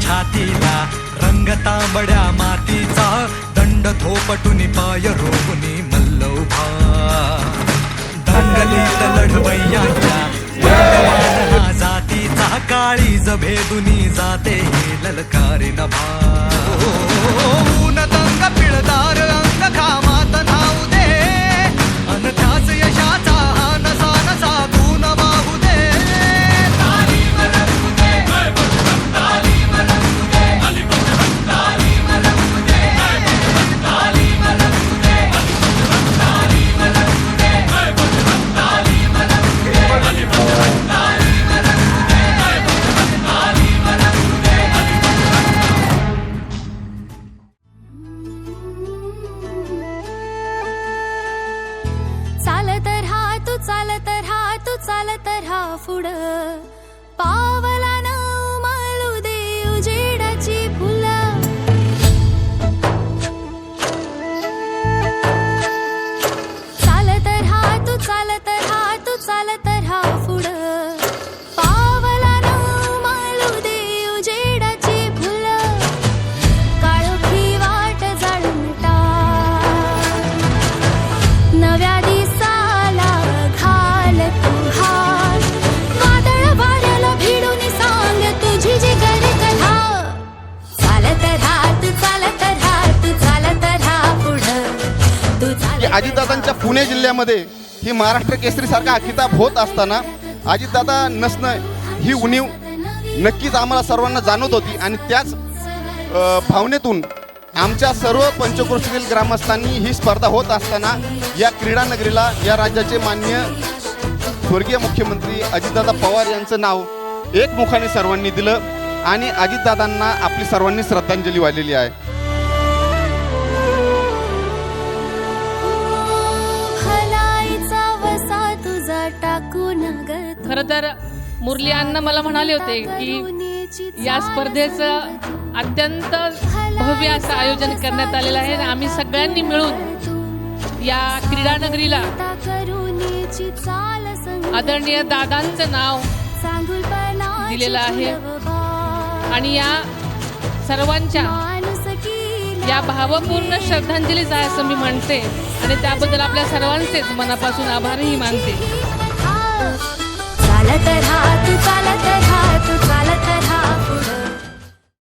छातीला रंग तांबड्या मातीचा दंड थोपटून पाय रोवुनी मल्लौभा दंगलीत लढवय्याच्या दंडवान हा जातीचा काळीज भेदुनी जाते ललकारी नभा ऊन दंग पिळदार अंग घामात धावू दे अन त्याच यशाचा नसा नसा तू न वाहू दे चालत राहा पुढं पावला न उमलू दे उजेडाची फुलं चालत राहा तू चालत राहा पुढं पावला न उमलू दे उजेडाची फुलं काळोखी वाट जाळून टाक नव्या दिसाला घाल तू हार वादळ वाऱ्याला भिडून सांग तुझी जी गर कथा चालत राहा तू चालत राहा पुढं तू चालत अजितदादांच्या पुणे जिल्ह्यामध्ये ही महाराष्ट्र केसरी सारखा किताब होत असताना अजितदादा नसणं ही उणीव नक्कीच आम्हाला सर्वांना जाणवत होती आणि त्याच भावनेतून आमच्या सर्व पंचक्रोशीतील ग्रामस्थांनी ही स्पर्धा होत असताना या क्रीडा नगरीला या राज्याचे माननीय स्वर्गीय मुख्यमंत्री अजितदादा पवार यांचं नाव एकमुखाने सर्वांनी दिलं आणि अजितदादांना आपली सर्वांनी श्रद्धांजली वाहिलेली आहे. खरं तर मुरली अण्णा मला म्हणाले होते की या स्पर्धेचं अत्यंत भव्य असं आयोजन करण्यात आलेलं आहे आणि आम्ही सगळ्यांनी मिळून या क्रीडा नगरीला आदरणीय दादांचं नाव दिलेलं आहे आणि या सर्वांच्या या भावपूर्ण श्रद्धांजलीच आहे असं मी म्हणते आणि त्याबद्दल आपल्या सर्वांचेच मनापासून आभारही मानते. चालत राहा तू चालत